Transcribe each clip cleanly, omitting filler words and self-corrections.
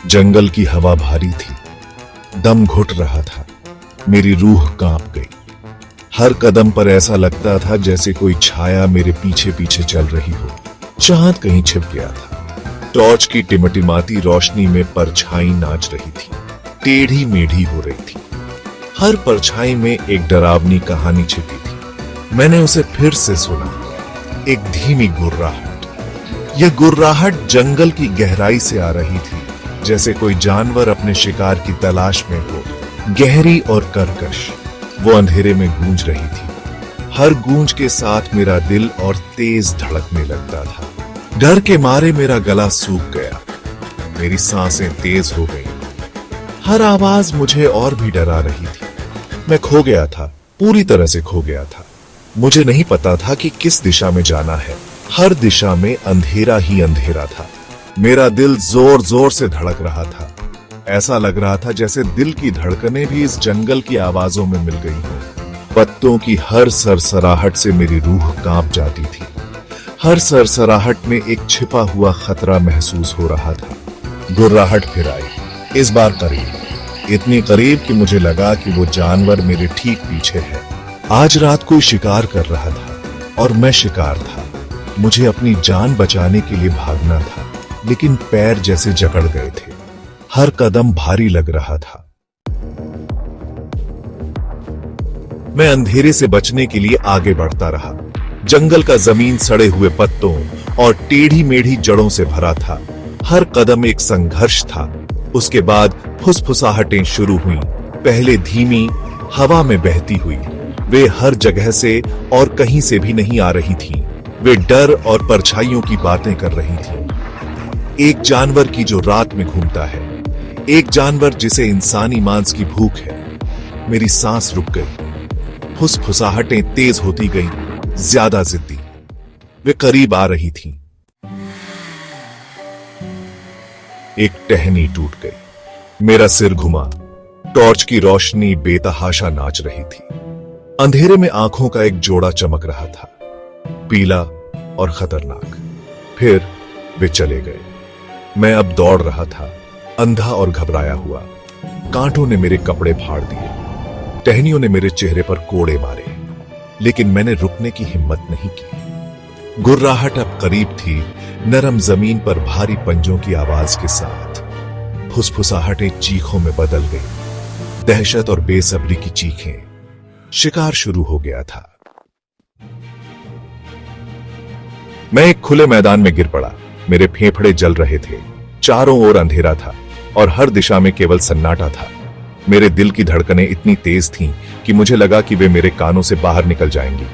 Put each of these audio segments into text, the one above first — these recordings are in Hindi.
जंगल की हवा भारी थी, दम घुट रहा था, मेरी रूह कांप गई। हर कदम पर ऐसा लगता था जैसे कोई छाया मेरे पीछे पीछे चल रही हो। चांद कहीं छिप गया था। टॉर्च की टिमटिमाती रोशनी में परछाई नाच रही थी, टेढ़ी मेढ़ी हो रही थी। हर परछाई में एक डरावनी कहानी छिपी थी। मैंने उसे फिर से सुना, एक धीमी गुर्राहट। यह गुर्राहट जंगल की गहराई से आ रही थी, जैसे कोई जानवर अपने शिकार की तलाश में हो। गहरी और कर्कश वो अंधेरे में गूंज रही थी। हर गूंज के साथ मेरा दिल और तेज धड़कने लगता था। डर के मारे मेरा गला सूख गया, मेरी सांसें तेज हो गईं। हर आवाज मुझे और भी डरा रही थी। मैं खो गया था, पूरी तरह से खो गया था। मुझे नहीं पता था कि किस दिशा में जाना है। हर दिशा में अंधेरा ही अंधेरा था। मेरा दिल जोर जोर से धड़क रहा था। ऐसा लग रहा था जैसे दिल की धड़कनें भी इस जंगल की आवाजों में मिल गई हो। पत्तों की हर सरसराहट से मेरी रूह कांप जाती थी। हर सरसराहट में एक छिपा हुआ खतरा महसूस हो रहा था। गुर्राहट फिर आई, इस बार करीब, इतनी करीब कि मुझे लगा कि वो जानवर मेरे ठीक पीछे है। आज रात कोई शिकार कर रहा था और मैं शिकार था। मुझे अपनी जान बचाने के लिए भागना था, लेकिन पैर जैसे जकड़ गए थे। हर कदम भारी लग रहा था। मैं अंधेरे से बचने के लिए आगे बढ़ता रहा। जंगल का जमीन सड़े हुए पत्तों और टेढ़ी मेढ़ी जड़ों से भरा था। हर कदम एक संघर्ष था। उसके बाद फुसफुसाहटें शुरू हुई, पहले धीमी, हवा में बहती हुई। वे हर जगह से और कहीं से भी नहीं आ रही थीं। वे डर और परछाइयों की बातें कर रही थीं। एक जानवर की जो रात में घूमता है, एक जानवर जिसे इंसानी मांस की भूख है। मेरी सांस रुक गई। फुसफुसाहटें तेज होती गईं, ज्यादा जिद्दी। वे करीब आ रही थीं। एक टहनी टूट गई। मेरा सिर घुमा। टॉर्च की रोशनी बेतहाशा नाच रही थी। अंधेरे में आंखों का एक जोड़ा चमक रहा था, पीला और खतरनाक। फिर वे चले गए। मैं अब दौड़ रहा था, अंधा और घबराया हुआ। कांटों ने मेरे कपड़े फाड़ दिए, टहनियों ने मेरे चेहरे पर कोड़े मारे, लेकिन मैंने रुकने की हिम्मत नहीं की। गुर्राहट अब करीब थी, नरम जमीन पर भारी पंजों की आवाज के साथ। फुसफुसाहटें चीखों में बदल गई, दहशत और बेसब्री की चीखें। शिकार शुरू हो गया था। मैं एक खुले मैदान में गिर पड़ा। मेरे फेफड़े जल रहे थे। चारों ओर अंधेरा था और हर दिशा में केवल सन्नाटा था। मेरे दिल की धड़कनें इतनी तेज थीं कि मुझे लगा कि वे मेरे कानों से बाहर निकल जाएंगी।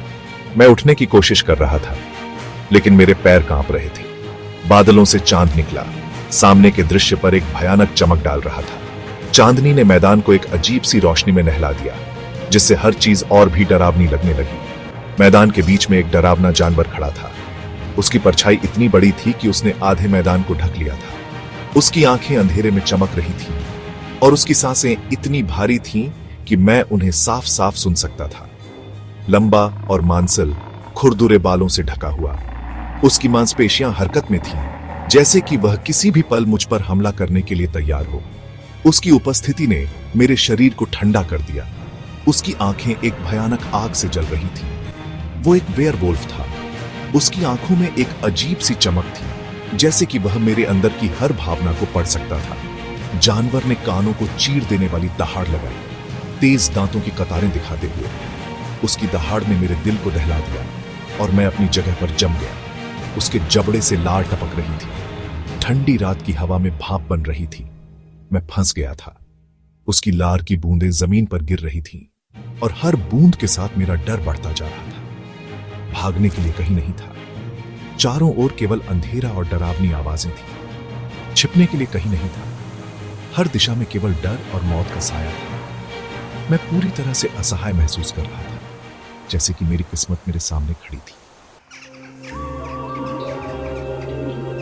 मैं उठने की कोशिश कर रहा था, लेकिन मेरे पैर कांप रहे थे। बादलों से चांद निकला, सामने के दृश्य पर एक भयानक चमक डाल रहा था। चांदनी ने मैदान को एक अजीब सी रोशनी में नहला दिया, जिससे हर चीज और भी डरावनी लगने लगी। मैदान के बीच में एक डरावना जानवर खड़ा था। उसकी परछाई इतनी बड़ी थी कि उसने आधे मैदान को ढक लिया था। उसकी आंखें अंधेरे में चमक रही थीं और उसकी सांसें इतनी भारी थीं कि मैं उन्हें साफ साफ सुन सकता था। लंबा और मांसल, खुरदुरे बालों से ढका हुआ, उसकी मांसपेशियां हरकत में थीं, जैसे कि वह किसी भी पल मुझ पर हमला करने के लिए तैयार हो। उसकी उपस्थिति ने मेरे शरीर को ठंडा कर दिया। उसकी आंखें एक भयानक आग से जल रही थीं। वो एक वेयरवुल्फ था। उसकी आंखों में एक अजीब सी चमक थी, जैसे कि वह मेरे अंदर की हर भावना को पढ़ सकता था। जानवर ने कानों को चीर देने वाली दहाड़ लगाई, तेज दांतों की कतारें दिखाते हुए। उसकी दहाड़ ने मेरे दिल को दहला दिया और मैं अपनी जगह पर जम गया। उसके जबड़े से लार टपक रही थी। ठंडी रात की हवा में भाप बन रही थी। मैं फंस गया था। उसकी लार की बूंदें जमीन पर गिर रही थीं और हर बूंद के साथ मेरा डर बढ़ता जा रहा था। भागने के लिए कहीं नहीं था। चारों ओर केवल अंधेरा और डरावनी आवाजें थीं। छिपने के लिए कहीं नहीं था। हर दिशा में केवल डर और मौत का साया था। मैं पूरी तरह से असहाय महसूस कर रहा था, जैसे कि मेरी किस्मत मेरे सामने खड़ी थी।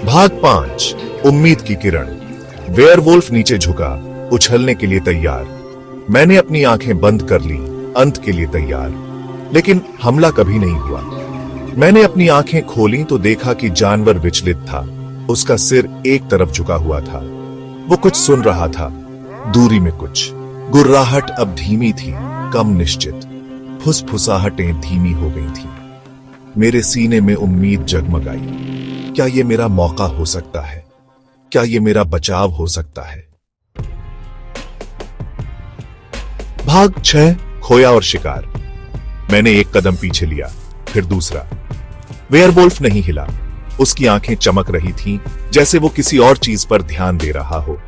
भाग 5, उम्मीद की किरण। वेयरवुल्फ नीचे झुका, उछलने के लिए तैयार। मैंने अपनी आंखें बंद कर ली, अंत के लिए तैयार। लेकिन हमला कभी नहीं हुआ। मैंने अपनी आंखें खोली तो देखा कि जानवर विचलित था। उसका सिर एक तरफ झुका हुआ था, वो कुछ सुन रहा था, दूरी में कुछ। गुर्राहट अब धीमी थी, कम निश्चित। फुसफुसाहटें धीमी हो गई थी। मेरे सीने में उम्मीद जगमगाई। क्या ये मेरा मौका हो सकता है? क्या ये मेरा बचाव हो सकता है? भाग 6, खोया और शिकार। मैंने एक कदम पीछे लिया, फिर दूसरा। वेयरवुल्फ नहीं हिला। उसकी आंखें चमक रही थीं, जैसे वो किसी और चीज पर ध्यान दे रहा हो।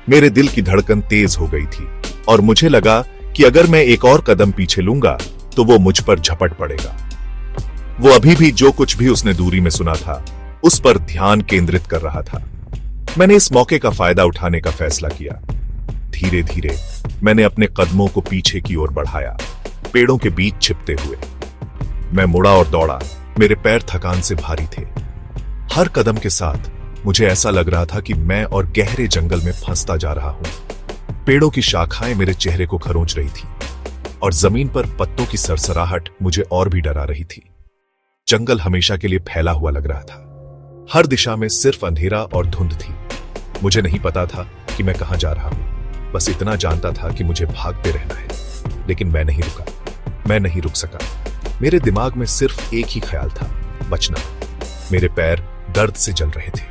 मेरे दिल की धड़कन तेज हो गई थी और मुझे लगा कि अगर मैं एक और कदम पीछे लूंगा तो वो मुझ पर झपट पड़ेगा। वो अभी भी जो कुछ भी उसने दूरी में सुना था, उस पर ध्यान केंद्रित कर रहा था। मैंने इस मौके का फायदा उठाने का फैसला किया। धीरे धीरे मैंने अपने कदमों को पीछे की ओर बढ़ाया, पेड़ों के बीच छिपते हुए। मैं मुड़ा और दौड़ा। मेरे पैर थकान से भारी थे। हर कदम के साथ मुझे ऐसा लग रहा था कि मैं और गहरे जंगल में फंसता जा रहा हूं। पेड़ों की शाखाएं मेरे चेहरे को खरोंच रही थी और जमीन पर पत्तों की सरसराहट मुझे और भी डरा रही थी। जंगल हमेशा के लिए फैला हुआ लग रहा था। हर दिशा में सिर्फ अंधेरा और धुंध थी। मुझे नहीं पता था कि मैं कहां जा रहा हूं। बस इतना जानता था कि मुझे भागते रहना है। लेकिन मैं नहीं रुका। मैं नहीं रुक सका। मेरे दिमाग में सिर्फ एक ही ख्याल था, बचना। मेरे पैर दर्द से जल रहे थे,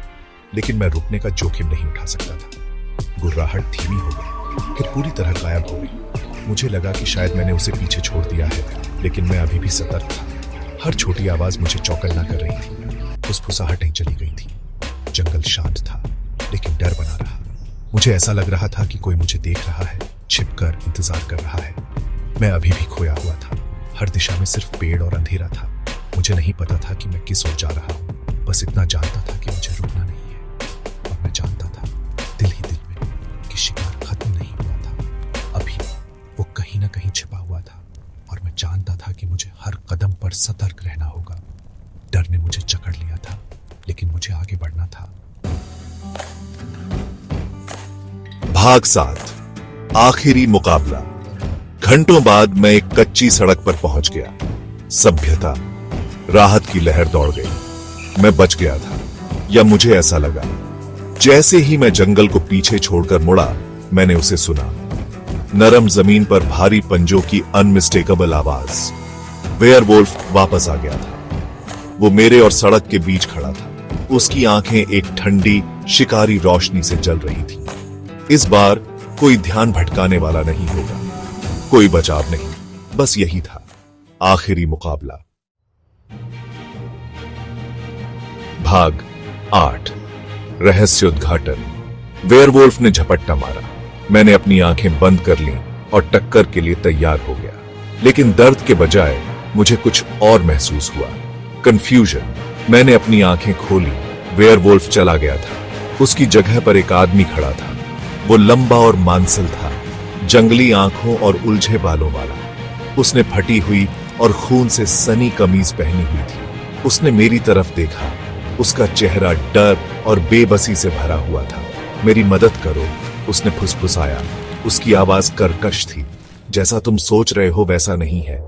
लेकिन मैं रुकने का जोखिम नहीं उठा सकता था। गुर्राहट धीमी हो गई, फिर पूरी तरह गायब हो गई। मुझे लगा कि शायद मैंने उसे पीछे छोड़ दिया है, लेकिन मैं अभी भी सतर्क था। हर छोटी आवाज मुझे चौकन्ना कर रही थी। फुसफुसाहटें चली गई थी। जंगल शांत था, लेकिन डर बना रहा। मुझे ऐसा लग रहा था कि कोई मुझे देख रहा है, छिपकर इंतजार कर रहा है। मैं अभी भी खोया हुआ था। हर दिशा में सिर्फ पेड़ और अंधेरा था। मुझे नहीं पता था कि मैं किस ओर जा रहा हूं। बस इतना जानता था कि मुझे रुकना नहीं है। और मैं जानता था, दिल ही दिल में, कि शिकार खत्म नहीं हुआ था। अभी वो कहीं ना कहीं छिपा हुआ था और मैं जानता था कि मुझे हर कदम पर सतर्क रहना होगा। डर ने मुझे जकड़ लिया था, लेकिन मुझे आगे बढ़ना था। भाग 7, आखिरी मुकाबला। घंटों बाद मैं एक कच्ची सड़क पर पहुंच गया। सभ्यता, राहत की लहर दौड़ गई। मैं बच गया था, या मुझे ऐसा लगा। जैसे ही मैं जंगल को पीछे छोड़कर मुड़ा, मैंने उसे सुना। नरम जमीन पर भारी पंजों की अनमिस्टेकेबल आवाज। वेयरवुल्फ वापस आ गया था। वो मेरे और सड़क के बीच खड़ा था। उसकी आंखें एक ठंडी शिकारी रोशनी से जल रही थी। इस बार कोई ध्यान भटकाने वाला नहीं होगा, कोई बचाव नहीं। बस यही था, आखिरी मुकाबला। भाग 8, रहस्य उद्घाटन। वेयरवुल्फ ने झपट्टा मारा। मैंने अपनी आंखें बंद कर लीं और टक्कर के लिए तैयार हो गया। लेकिन दर्द के बजाय मुझे कुछ और महसूस हुआ, कंफ्यूजन। मैंने अपनी आंखें खोली। वेयरवुल्फ चला गया था। उसकी जगह पर एक आदमी खड़ा था। वो लंबा और मांसल था, जंगली आंखों और उलझे बालों वाला। उसने फटी हुई और खून से सनी कमीज पहनी हुई थी। उसने मेरी तरफ देखा। उसका चेहरा डर और बेबसी से भरा हुआ था। मेरी मदद करो, उसने फुसफुसाया। उसकी आवाज कर्कश थी। जैसा तुम सोच रहे हो वैसा नहीं है।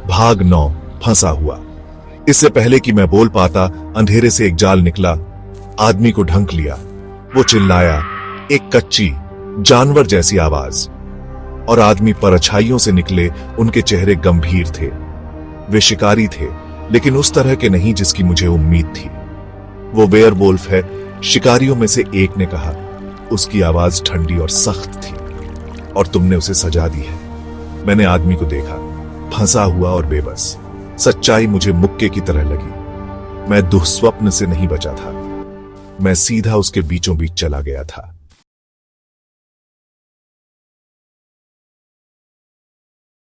भाग 9, फंसा हुआ। इससे पहले कि मैं बोल पाता, अंधेरे से एक जाल निकला, आदमी को ढंक लिया। वो चिल्लाया, एक कच्ची जानवर जैसी आवाज। और आदमी परछाइयों से निकले। उनके चेहरे गंभीर थे। वे शिकारी थे, लेकिन उस तरह के नहीं जिसकी मुझे उम्मीद थी। वो वेयरवुल्फ है, शिकारियों में से एक ने कहा। उसकी आवाज ठंडी और सख्त थी। और तुमने उसे सजा दी है। मैंने आदमी को देखा, फंसा हुआ और बेबस। सच्चाई मुझे मुक्के की तरह लगी। मैं दुःस्वप्न से नहीं बचा था। मैं सीधा उसके बीचों बीच चला गया था।